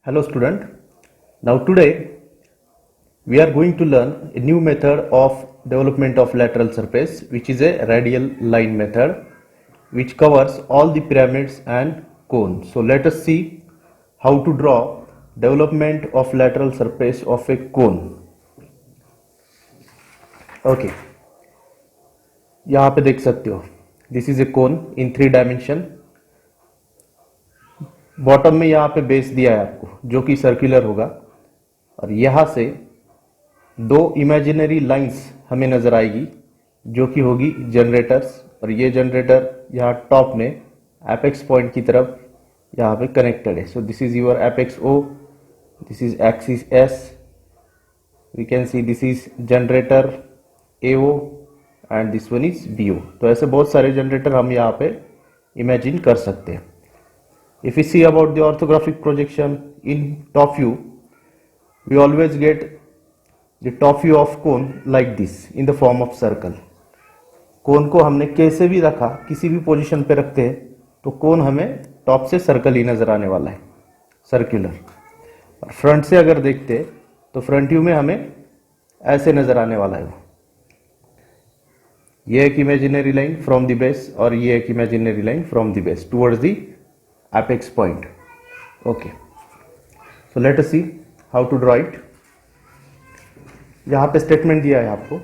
Hello student. Now today we are going to learn a new method of development of lateral surface, which is a radial line method which covers all the pyramids and cones. So let us see how to draw development of lateral surface of a cone. Okay, यहाँ पे देख सकते हो, this is a cone in 3 dimension. Bottom में यहाँ पे base दिया है आपको जो कि सर्कुलर होगा, और यहाँ से दो इमेजिनरी लाइंस हमें नजर आएगी जो कि होगी जनरेटर्स, और ये जनरेटर यहाँ टॉप में एपेक्स पॉइंट की तरफ यहाँ पे कनेक्टेड है. So this is your apex O, this is axis S, we can see this is generator AO and this one is BO. तो ऐसे बहुत सारे जनरेटर हम यहाँ पे इमेजिन कर सकते हैं. If we see about the orthographic projection in top view, we always get the top view of cone like this in the form of circle. कोन को हमने कैसे भी रखा, किसी भी पोजीशन पे रखते हैं तो कोन हमें टॉप से सर्कल ही नजर आने वाला है, सर्कुलर. और फ्रंट से अगर देखते हैं तो फ्रंट व्यू में हमें ऐसे नजर आने वाला है. ये एक imaginary line from the base और ये एक imaginary line from the base towards the apex point. Okay, so let us see how to draw it. यहाँ पे स्टेटमेंट दिया है आपको,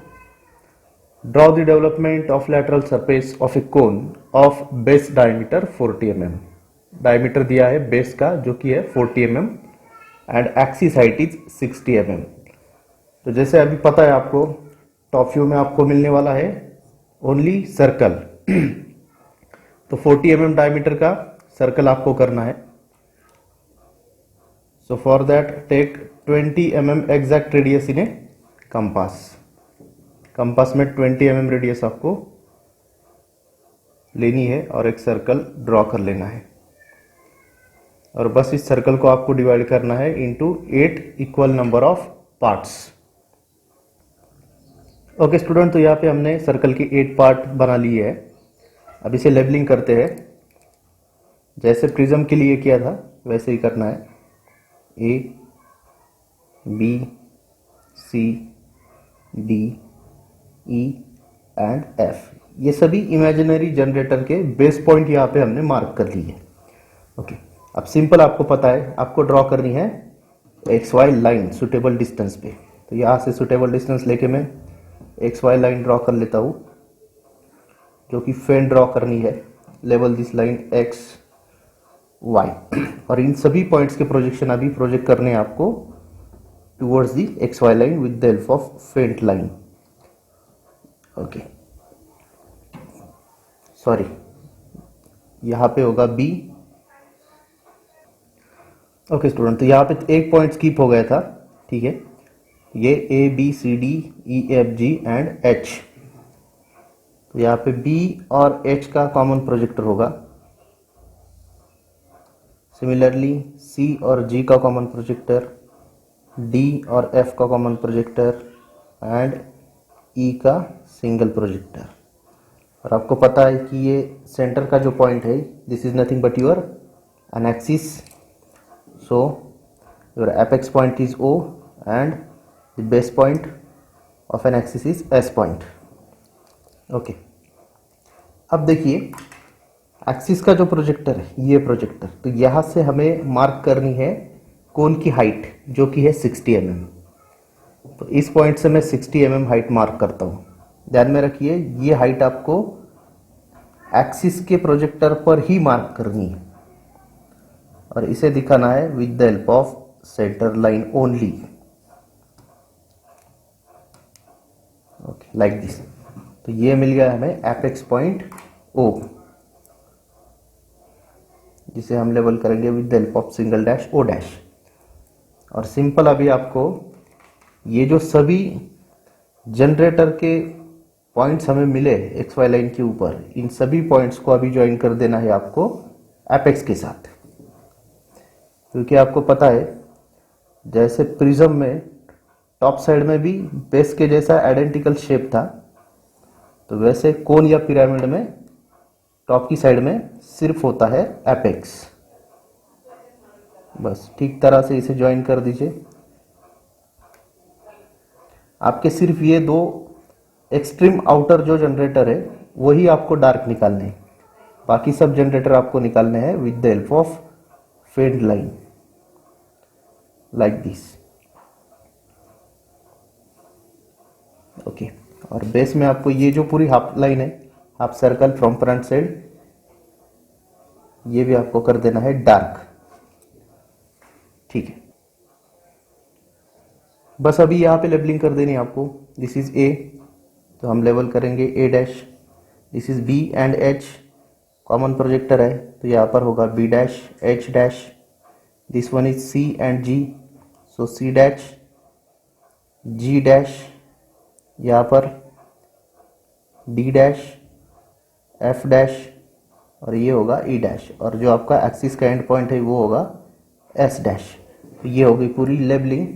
draw the development of lateral surface of a cone of base diameter 40 mm. Diameter दिया है base का जो कि है 40 mm and axis height is 60 mm. तो जैसे अभी पता है आपको, टॉप व्यू में आपको मिलने वाला है ओनली सर्कल. तो 40 mm डायमीटर का सर्कल आपको करना है. So for that take 20 mm exact radius in a compass. Compass में 20 mm रेडियस आपको लेनी है और एक सर्कल ड्रॉ कर लेना है, और बस इस सर्कल को आपको डिवाइड करना है into 8 equal number of parts. Okay student, तो यहाँ पे हमने सर्कल के 8 पार्ट बना लिए है. अब इसे लेबलिंग करते हैं. जैसे प्रिज्म के लिए किया था वैसे ही करना है. A, B, C, D, E and F, ये सभी इमेजिनरी जनरेटर के बेस पॉइंट यहाँ पे हमने मार्क कर लिए. ओके, अब सिंपल आपको पता है आपको ड्रॉ करनी है X Y line suitable distance पे. तो यहाँ से सुटेबल डिस्टेंस लेके मैं एक्स वाई लाइन ड्रॉ कर लेता हूँ जो कि फेन ड्रॉ करनी है. Level this line x y, और इन सभी पॉइंट्स के प्रोजेक्शन अभी प्रोजेक्ट करने हैं आपको towards the X Y line with the help of faint line. Okay, sorry, यहां पे होगा b. ओके स्टूडेंट, तो यहां पे एक पॉइंट स्किप हो गया था. ठीक है, ये a b c d e f g and h. तो यहां पे b और h का कॉमन प्रोजेक्टर होगा. सिमिलरली C और G का कॉमन प्रोजेक्टर, D और F का कॉमन प्रोजेक्टर एंड E का सिंगल प्रोजेक्टर. और आपको पता है कि ये सेंटर का जो पॉइंट है, this is nothing but your an axis. So your apex point is O and the base point of an axis is S point. Okay, अब देखिए एक्सिस का जो प्रोजेक्टर है, ये प्रोजेक्टर, तो यहाँ से हमें मार्क करनी है कोन की हाइट जो कि है 60 mm. तो इस पॉइंट से मैं 60 mm हाइट मार्क करता हूँ. ध्यान में रखिए ये हाइट आपको एक्सिस के प्रोजेक्टर पर ही मार्क करनी है, और इसे दिखाना है with the help of centre line only. Okay, like this. तो ये मिल गया हमें एपेक्स पॉइंट O, जिसे हम लेबल करेंगे with the help of single dash O dash. और सिंपल अभी आपको ये जो सभी जनरेटर के पॉइंट्स हमें मिले एक्स वाई लाइन के ऊपर, इन सभी पॉइंट्स को अभी ज्वाइन कर देना है आपको एपेक्स के साथ. क्योंकि आपको पता है जैसे प्रिज्म में टॉप साइड में भी बेस के जैसा आइडेंटिकल शेप था, तो वैसे कोन या पिरामिड में टॉप की साइड में सिर्फ होता है एपेक्स. बस ठीक तरह से इसे ज्वाइन कर दीजिए। आपके सिर्फ ये दो एक्सट्रीम आउटर जो जनरेटर है वही आपको डार्क निकालने हैं, बाकी सब जनरेटर आपको निकालने हैं with the help of fade line like this. Okay, और बेस में आपको ये जो पूरी हाफ लाइन है, half circle from front side, ये भी आपको कर देना है डार्क। ठीक है, बस अभी यहाँ पे लेबलिंग कर देनी है आपको। दिस इज ए, तो हम लेवल करेंगे A dash. This is B and H, common projector है तो यहाँ पर होगा B dash H dash. This one is C and G, so C dash G dash, यहाँ पर डी डैश एफ डैश, और ये होगा ई डैश, और जो आपका एक्सिस का एंड पॉइंट है वो होगा एस डैश। तो ये होगी पूरी लेबलिंग।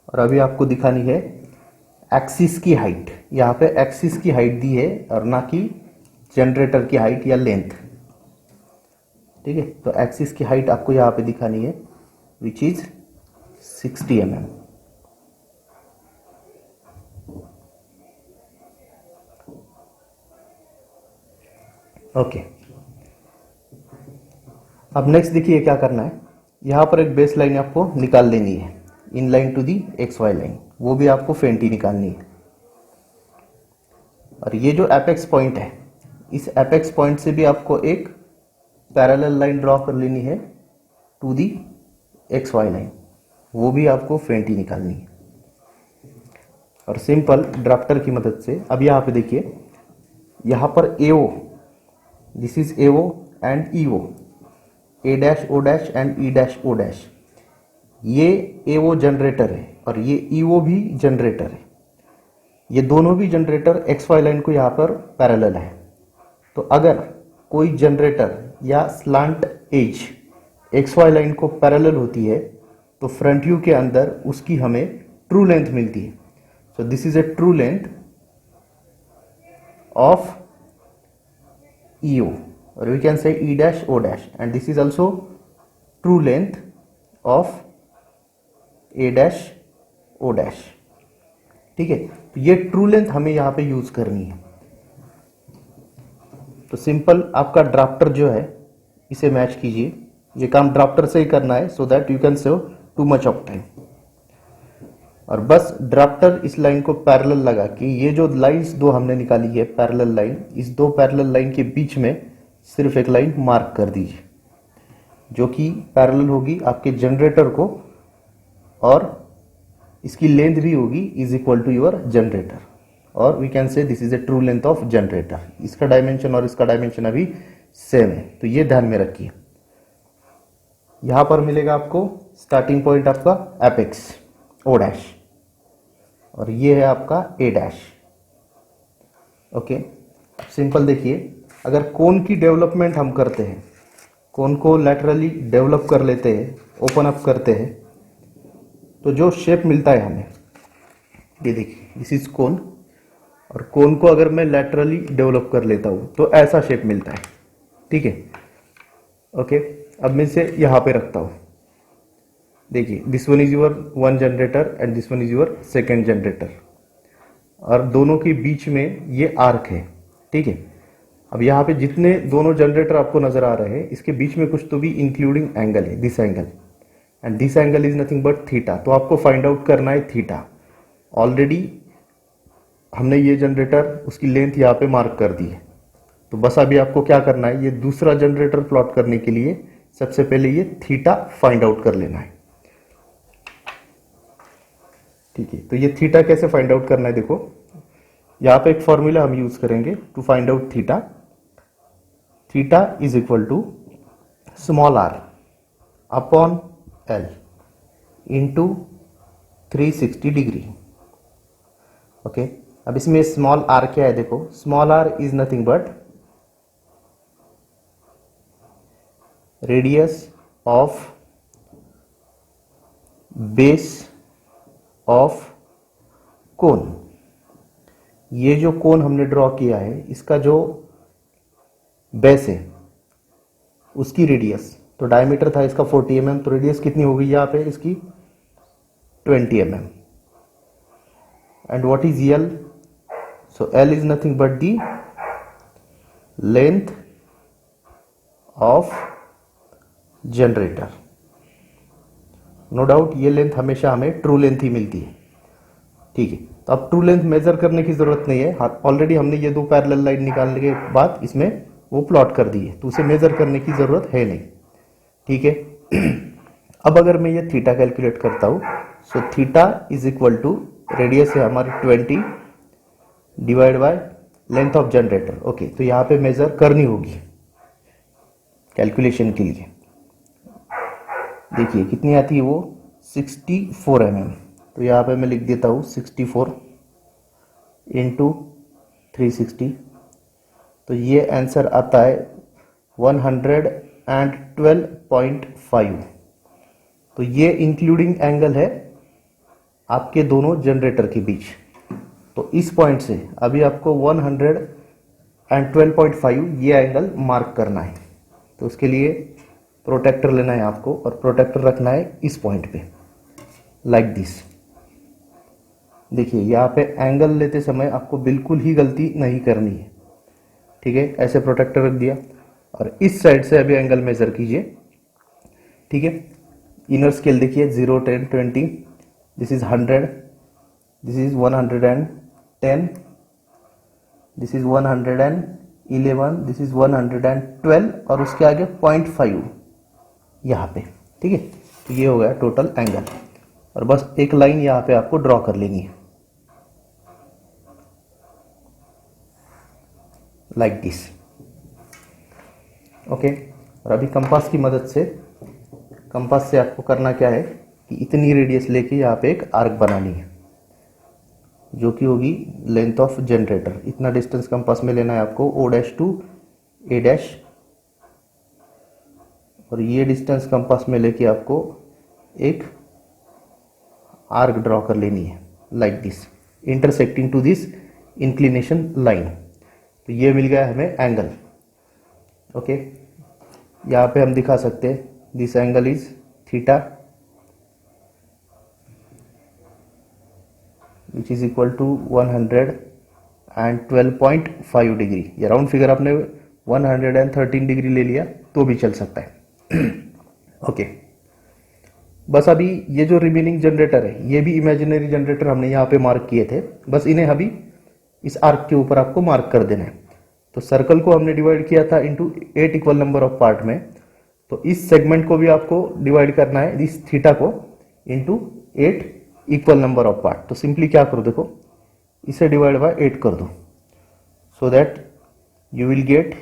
और अभी आपको दिखानी है एक्सिस की हाइट। यहाँ पे एक्सिस की हाइट दी है और ना कि जनरेटर की हाइट या लेंथ। ठीक है, तो एक्सिस की हाइट आपको यहाँ पे दिखानी है विच इज 60 mm। ओके, अब नेक्स्ट देखिए क्या करना है। यहाँ पर एक बेस लाइन आपको निकाल लेनी है in line to the X Y line, वो भी आपको फेंटी निकालनी है। और ये जो एपेक्स पॉइंट है, इस एपेक्स पॉइंट से भी आपको एक पैरेलल लाइन ड्रॉ कर लेनी है to the X Y line, वो भी आपको फेंटी निकालनी है। और सिंपल ड्राफ्टर की मदद से अब यहाँ पे देखिए, यहाँ पर AO, this is AO and EO, A dash O dash and E dash O dash, ये एओ जनरेटर है और ये ईओ भी जनरेटर है। ये दोनों भी जनरेटर एक्स वाई लाइन को यहाँ पर पैरेलल है। तो अगर कोई जनरेटर या slant edge X Y line को पैरेलल होती है तो फ्रंट व्यू के अंदर उसकी हमें ट्रू लेंथ मिलती है। So this is a true length of EO, or we can say E dash O dash, and this is also true length of A dash O dash। ठीक है, तो ये ट्रू लेंथ हमें यहाँ पे use करनी है। तो सिंपल आपका ड्राफ्टर जो है इसे मैच कीजिए। ये काम ड्राफ्टर से ही करना है so that you can save too much of time. और बस ड्राफ्टर इस लाइन को पैरेलल लगा के, ये जो लाइंस दो हमने निकाली है पैरेलल लाइन, इस दो पैरेलल लाइन के बीच में सिर्फ एक लाइन मार्क कर दीजिए जो कि पैरेलल होगी आपके जनरेटर को, और इसकी लेंथ भी होगी is equal to your generator, और we can say this is a true length of generator. इसका डायमेंशन और इसका डायमेंशन अभी सेम है, तो ये ध्यान में रखिए। यहां पर मिलेगा आपको स्टार्टिंग पॉइंट आपका एपेक्स ओ डैश, और ये है आपका ए डैश। ओके, सिंपल देखिए, अगर कोन की डेवलपमेंट हम करते हैं, कोन को लैटरली डेवलप कर लेते हैं, ओपन अप करते हैं, तो जो शेप मिलता है हमें, ये देखिए दिस इज कोन, और कोन को अगर मैं लैटरली डेवलप कर लेता हूं तो ऐसा शेप मिलता है। ठीक है, ओके, अब मैं इसे यहां पे रखता हूं। देखिए this one is your one generator and this one is your second generator, और दोनों के बीच में ये आर्क है। ठीक है, अब यहाँ पे जितने दोनों जनरेटर आपको नजर आ रहे हैं इसके बीच में कुछ तो भी इंक्लूडिंग एंगल है, this angle, and this angle is nothing but theta. तो आपको फाइंड आउट करना है थीटा। ऑलरेडी हमने ये जनरेटर उसकी लेंथ यहाँ पे मार्क कर दी है, तो बस अभी आपको क्या करना है, ये दूसरा जनरेटर प्लॉट करने के लिए सबसे पहले ये थीटा फाइंड आउट कर लेना है। ठीक है, तो ये थीटा कैसे फाइंड आउट करना है, देखो यहाँ पे एक फॉर्मूला हम यूज करेंगे to find out theta. Theta is equal to small R upon L into 360 degree. Okay, अब इसमें स्मॉल आर क्या है, देखो small R is nothing but radius of base of cone. ये जो कोन हमने ड्रॉ किया है इसका जो बेस है उसकी रेडियस, तो डायमीटर था इसका 40 mm, तो रेडियस कितनी हो गई यहाँ पे इसकी 20 mm. And what is L? So L is nothing but the length of generator. No doubt ये लेंथ हमेशा हमें ट्रू लेंथ ही मिलती है. ठीक है, तो अब ट्रू लेंथ मेजर करने की जरूरत नहीं है. ऑलरेडी हमने ये दो पैरेलल लाइन निकालने के बाद इसमें वो प्लॉट कर दी है, तो उसे मेजर करने की जरूरत है नहीं. ठीक है. अब अगर मैं ये थीटा कैलकुलेट करता हूं, so theta is equal to radius है हमारी 20 divide by length of generator. Okay, तो यहां पे मेजर करनी होगी कैलकुलेशन के लिए. देखिए कितनी आती है वो 64 mm. तो यहाँ पे मैं लिख देता हूँ 64 इंटू 360. तो ये आंसर आता है 112.5. तो ये इंक्लूडिंग एंगल है आपके दोनों जनरेटर के बीच. तो इस पॉइंट से अभी आपको 112.5 ये एंगल मार्क करना है. तो उसके लिए प्रोटेक्टर लेना है आपको और प्रोटेक्टर रखना है इस पॉइंट पे लाइक दिस. देखिए यहाँ पे एंगल लेते समय आपको बिल्कुल ही गलती नहीं करनी है. ठीक है, ऐसे प्रोटेक्टर रख दिया और इस साइड से अभी एंगल मेजर कीजिए. ठीक है, इनर स्केल देखिए 0, 10, 20, this is 100, this is 110, this is 111, this is 112 और उसके आगे 0.5 यहाँ पे. ठीक है, तो ये हो गया टोटल एंगल. और बस एक लाइन यहाँ पे आपको ड्रॉ कर लेनी है लाइक दिस. ओके, और अभी कंपास की मदद से, कंपास से आपको करना क्या है कि इतनी रेडियस लेके यहाँ पे एक आर्क बनानी है जो कि होगी लेंथ ऑफ जनरेटर. इतना डिस्टेंस कंपास में लेना है आपको O' टू A', और ये डिस्टेंस कंपास में लेके आपको एक आर्क ड्रॉ कर लेनी है like this intersecting to this inclination line. तो ये मिल गया हमें एंगल. ओके, यहाँ पे हम दिखा सकते हैं this angle is theta which is equal to 112.5 degree. ये राउंड फिगर आपने 113 डिग्री ले लिया तो भी चल सकता है. ओके, बस अभी ये जो रिमेनिंग जनरेटर है ये भी इमेजिनरी जनरेटर हमने यहाँ पे मार्क किए थे. बस इन्हें अभी इस आर्क के ऊपर आपको मार्क कर देना है. तो सर्कल को हमने डिवाइड किया था into 8 equal number of part में. तो इस सेगमेंट को भी आपको डिवाइड करना है इस थीटा को into 8 equal number of part. तो सिंपली क्या करो, देखो इसे डिवाइड बाय 8 कर दो so that you will get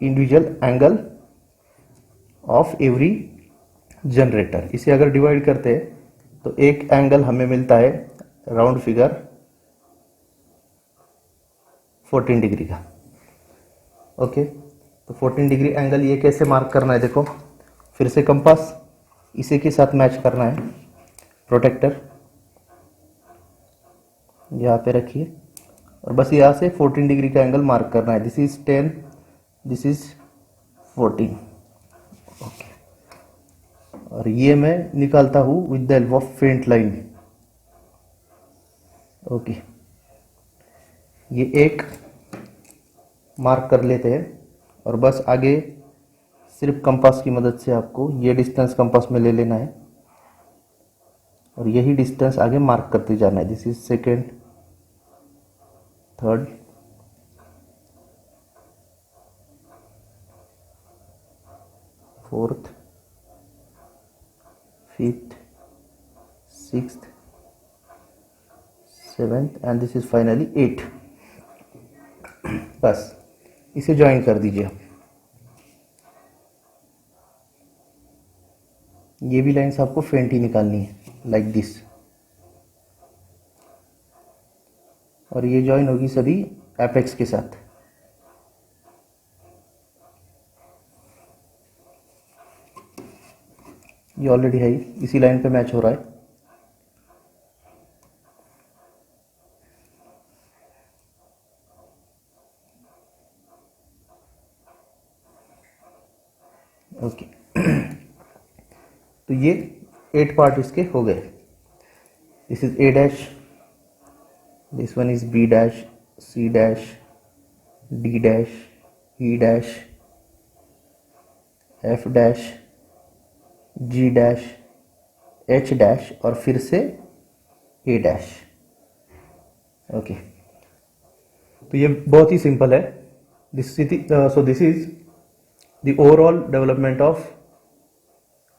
individual angle of every generator. इसे अगर डिवाइड करते हैं तो एक एंगल हमें मिलता है राउंड फिगर 14 डिग्री का. ओके, तो 14 डिग्री एंगल ये कैसे मार्क करना है, देखो फिर से कंपास इसी के साथ मैच करना है. प्रोटेक्टर यहाँ पे रखिए और बस यहाँ से 14 डिग्री का एंगल मार्क करना है. This is 10, this is 14. Okay, और ये मैं निकालता हूं with the help of faint line. Okay, ये एक मार्क कर लेते हैं और बस आगे सिर्फ कंपास की मदद से आपको ये डिस्टेंस कंपास में ले लेना है और यही डिस्टेंस आगे मार्क करते जाना है. This is second, third, fourth, fifth, sixth, seventh and this is finally 8. बस इसे ज्वाइन कर दीजिए. ये भी लाइंस आपको फेंट ही निकालनी है लाइक दिस और ये ज्वाइन होगी सभी एपेक्स के साथ. ये ऑलरेडी है, इसी लाइन पे मैच हो रहा है. ओके 8 पार्ट इसके हो गए। This is A dash, this one is B dash, C dash, D dash, E dash, F dash, G dash, H dash और फिर से ए डैश। ओके, तो ये बहुत ही सिंपल है। This is the overall development of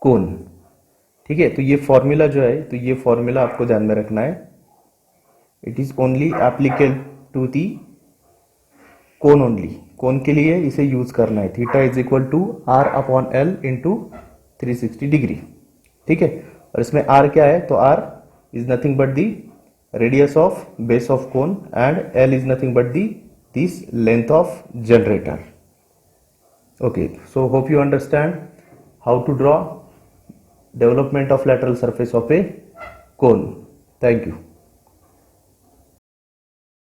cone. ठीक है, तो ये फॉर्मूला जो है, तो ये फॉर्मूला आपको ध्यान में रखना है। It is only applicable to the cone only, cone के लिए इसे यूज करना है। Theta is equal to R upon L into 360 degree. ठीक है, और इसमें आर क्या है, तो R is nothing but the radius of base of cone and L is nothing but the this length of generator. Okay, so hope you understand how to draw development of lateral surface of a cone. Thank you.